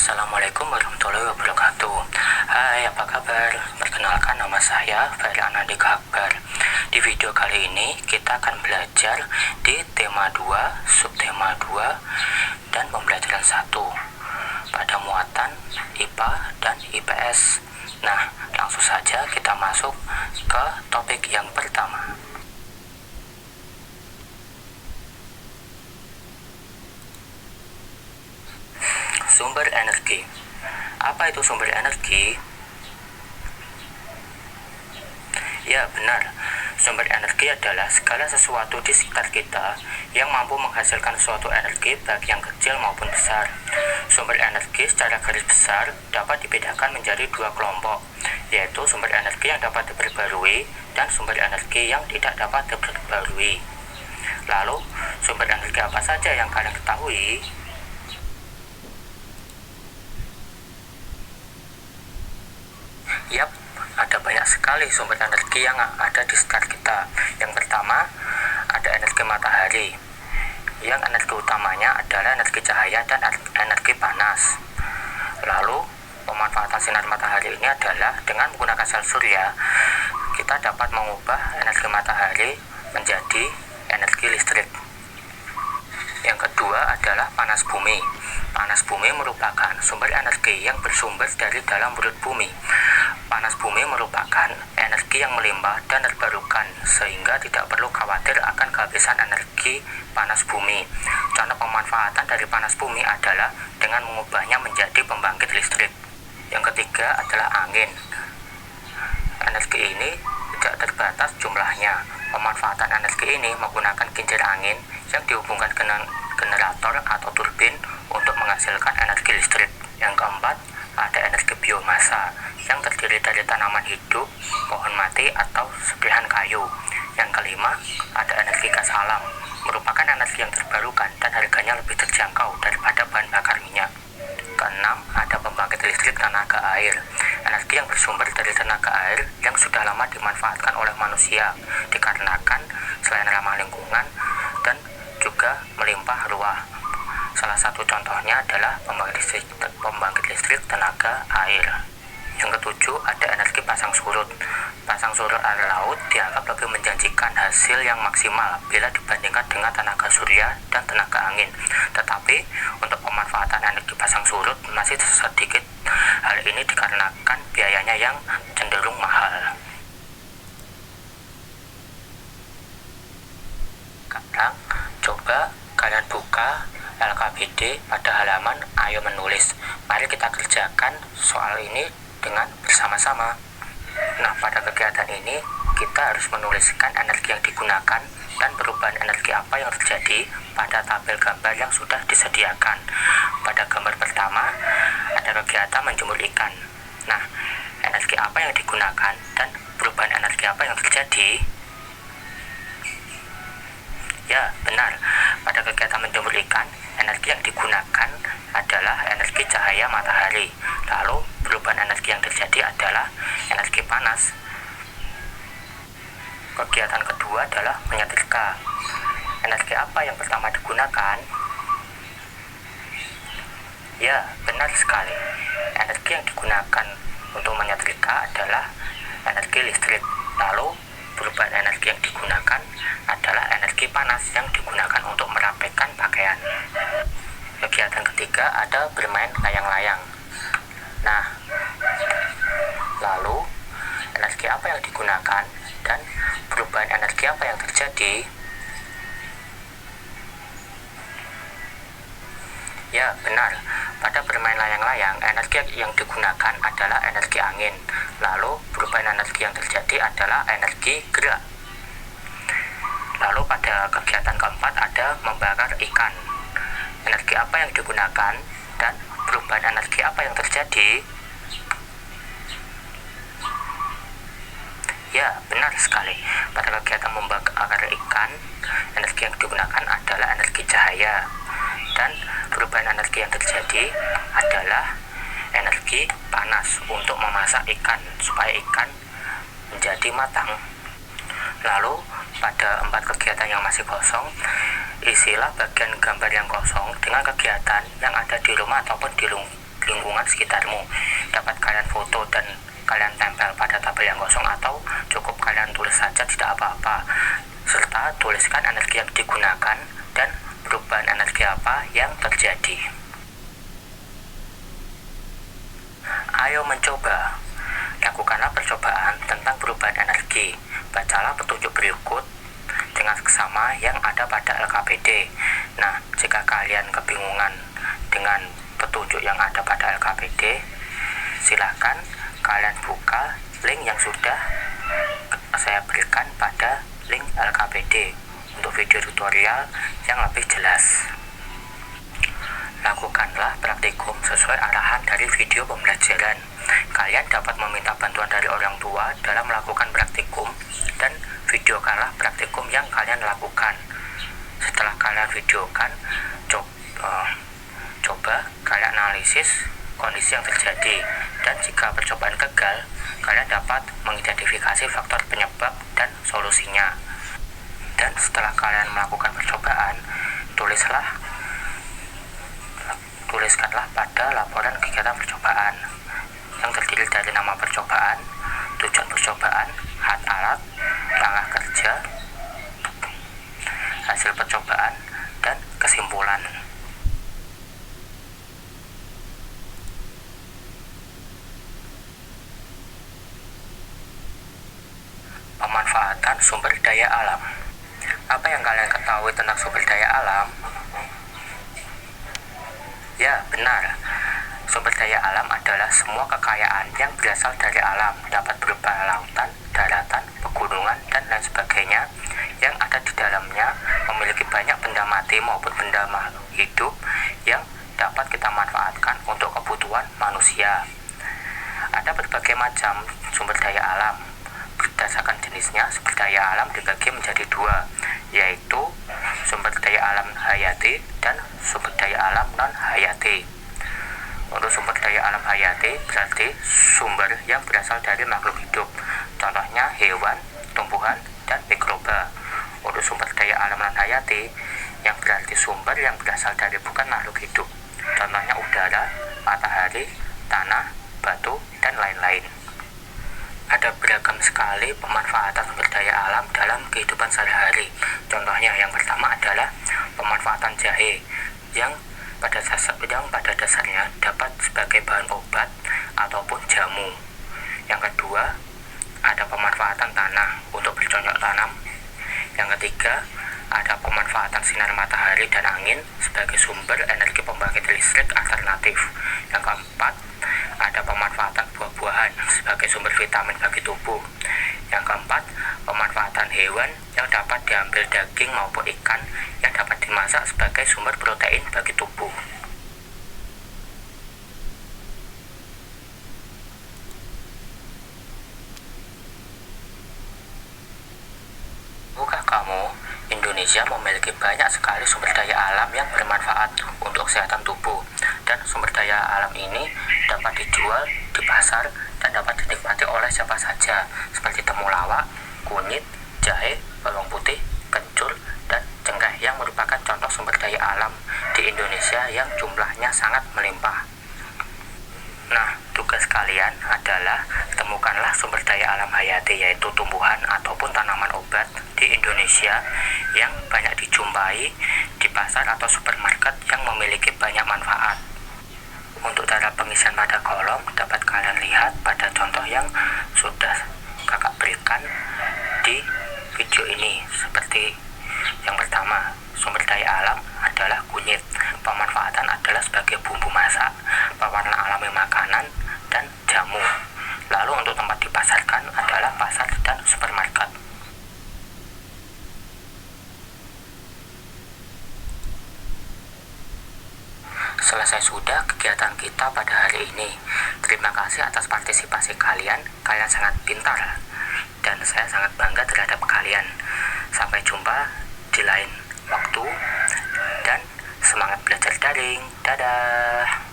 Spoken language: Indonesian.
Assalamualaikum warahmatullahi wabarakatuh. Hai, apa kabar? Perkenalkan, nama saya Fahri Anandika Akbar. Di video kali ini kita akan belajar di tema 2, subtema 2, dan pembelajaran 1 pada muatan IPA dan IPS. Nah, langsung saja kita masuk ke topik yang pertama. Sumber energi. Apa itu sumber energi? Ya, benar. Sumber energi adalah segala sesuatu di sekitar kita yang mampu menghasilkan suatu energi baik yang kecil maupun besar. Sumber energi secara garis besar dapat dibedakan menjadi dua kelompok, yaitu sumber energi yang dapat diperbarui dan sumber energi yang tidak dapat diperbarui. Lalu, sumber energi apa saja yang kalian ketahui? Yap, ada banyak sekali sumber energi yang ada di sekitar kita. Yang pertama, ada energi matahari. Yang energi utamanya adalah energi cahaya dan energi panas. Lalu, pemanfaatan sinar matahari ini adalah dengan menggunakan sel surya, kita dapat mengubah energi matahari menjadi energi listrik. Yang kedua adalah panas bumi. Panas bumi merupakan sumber energi yang bersumber dari dalam perut bumi. Panas bumi merupakan energi yang melimpah dan terbarukan, sehingga tidak perlu khawatir akan kehabisan energi panas bumi. Contoh pemanfaatan dari panas bumi adalah dengan mengubahnya menjadi pembangkit listrik. Yang ketiga adalah angin. Energi ini tidak terbatas jumlahnya. Pemanfaatan energi ini menggunakan kincir angin yang dihubungkan ke generator atau turbin untuk menghasilkan energi listrik. Yang keempat, ada energi biomasa yang terdiri dari tanaman hidup, pohon mati, atau serpihan kayu. Yang kelima, ada energi gas alam, merupakan energi yang terbarukan dan harganya lebih terjangkau daripada bahan bakar minyak. Keenam, ada pembangkit listrik tenaga air, energi yang bersumber dari tenaga air yang sudah lama dimanfaatkan oleh manusia, dikarenakan selain ramah lingkungan dan juga melimpah ruah. Salah satu contohnya adalah pembangkit listrik tenaga air. Yang ketujuh, ada energi pasang surut. Pasang surut air laut dianggap lebih menjanjikan hasil yang maksimal bila dibandingkan dengan tenaga surya dan tenaga angin. Tetapi, untuk pemanfaatan energi pasang surut masih sedikit. Hal ini dikarenakan biayanya yang cenderung mahal. Sekarang, coba kalian buka LKPD pada halaman Ayo Menulis. Mari kita kerjakan soal ini dengan bersama-sama. Nah, pada kegiatan ini kita harus menuliskan energi yang digunakan dan perubahan energi apa yang terjadi pada tabel gambar yang sudah disediakan. Pada gambar pertama ada kegiatan menjemur ikan. Nah, energi apa yang digunakan dan perubahan energi apa yang terjadi? Ya, benar. Pada kegiatan menjemur ikan, energi yang digunakan adalah energi cahaya matahari. Lalu, perubahan energi yang terjadi adalah energi panas. Kegiatan kedua adalah menyetrika. Energi apa yang pertama digunakan? Ya, benar sekali. Energi yang digunakan untuk menyetrika adalah energi listrik. Lalu, perubahan energi yang digunakan adalah energi panas yang digunakan untuk merapikan pakaian. Kegiatan ketiga ada bermain layang-layang. Nah, lalu energi apa yang digunakan dan perubahan energi apa yang terjadi? Ya, benar. Pada bermain layang-layang, energi yang digunakan adalah energi angin. Lalu, perubahan energi yang terjadi adalah energi gerak. Lalu, pada kegiatan keempat ada membakar ikan. Energi apa yang digunakan dan perubahan energi apa yang terjadi? Ya, benar sekali. Pada kegiatan membakar ikan, energi yang digunakan adalah energi cahaya. Dan perubahan energi yang terjadi adalah energi panas untuk memasak ikan supaya ikan menjadi matang. Lalu pada 4 kegiatan yang masih kosong, isilah bagian gambar yang kosong dengan kegiatan yang ada di rumah ataupun di lingkungan sekitarmu. Dapat kalian foto dan kalian tempel pada tabel yang kosong, atau cukup kalian tulis saja tidak apa-apa, serta tuliskan energi yang digunakan dan perubahan energi apa yang terjadi. Ayo mencoba. Lakukanlah percobaan tentang perubahan energi. Bacalah petunjuk berikut dengan seksama yang ada pada LKPD. Nah, jika kalian kebingungan dengan petunjuk yang ada pada LKPD, silahkan kalian buka link yang sudah saya berikan pada link LKPD untuk video tutorial yang lebih jelas. Lakukanlah praktikum sesuai arahan dari video pembelajaran. Kalian dapat meminta bantuan dari orang tua dalam melakukan praktikum dan videokanlah praktikum yang kalian lakukan. Setelah kalian videokan, coba kalian analisis kondisi yang terjadi, dan jika percobaan gagal, kalian dapat mengidentifikasi faktor penyebab dan solusinya. Dan setelah kalian melakukan percobaan, tuliskanlah pada laporan kegiatan percobaan yang terdiri dari nama percobaan, tujuan percobaan, alat, langkah kerja, hasil percobaan, dan kesimpulan. Pemanfaatan sumber daya alam. Apa yang kalian ketahui tentang sumber daya alam? Ya, benar. Sumber daya alam adalah semua kekayaan yang berasal dari alam, dapat berupa lautan, daratan, pegunungan, dan lain sebagainya yang ada di dalamnya, memiliki banyak benda mati maupun benda makhluk hidup yang dapat kita manfaatkan untuk kebutuhan manusia. Ada berbagai macam sumber daya alam. Berdasarkan jenisnya, sumber daya alam dibagi menjadi dua, yaitu sumber daya alam hayati dan sumber daya alam non-hayati. Untuk sumber daya alam hayati berarti sumber yang berasal dari makhluk hidup, contohnya hewan, tumbuhan, dan mikroba. Untuk sumber daya alam non-hayati yang berarti sumber yang berasal dari bukan makhluk hidup, contohnya udara, matahari, tanah, batu, dan lain-lain. Ada beragam sekali pemanfaatan sumber daya alam dalam kehidupan sehari-hari. Contohnya yang pertama adalah pemanfaatan jahe yang pada dasarnya dapat sebagai bahan obat ataupun jamu. Yang kedua, ada pemanfaatan tanah untuk bercocok tanam. Yang ketiga, ada pemanfaatan sinar matahari dan angin sebagai sumber energi pembangkit listrik alternatif. Yang keempat, ada pemanfaatan buah-buahan sebagai sumber vitamin bagi tubuh. Yang keempat, pemanfaatan hewan yang dapat diambil daging maupun ikan yang dapat dimasak sebagai sumber protein bagi tubuh. Tahukah kamu, Indonesia memiliki banyak sekali sumber daya alam yang bermanfaat untuk kesehatan tubuh, dan sumber daya alam ini dapat dijual di pasar dan dapat dinikmati oleh siapa saja, seperti temulawak, kunyit, jahe, bawang putih, kencur, dan cengkeh yang merupakan contoh sumber daya alam di Indonesia yang jumlahnya sangat melimpah. Nah, tugas kalian adalah temukanlah sumber daya alam hayati, yaitu tumbuhan ataupun tanaman obat di Indonesia yang banyak dijumpai di pasar atau supermarket yang memiliki banyak manfaat. Untuk cara pengisian pada kolom dapat kalian lihat pada contoh yang sudah kakak berikan di video ini. Seperti yang pertama, sumber daya alam adalah kunyit. Pemanfaatan adalah sebagai bumbu masak, pewarna alami makanan, dan jamu. Lalu untuk tempat dipasarkan adalah pasar dan supermarket. Selesai sudah kegiatan kita pada hari ini. Terima kasih atas partisipasi kalian. Kalian sangat pintar dan saya sangat bangga terhadap kalian. Sampai jumpa di lain waktu dan semangat belajar daring. Dadah.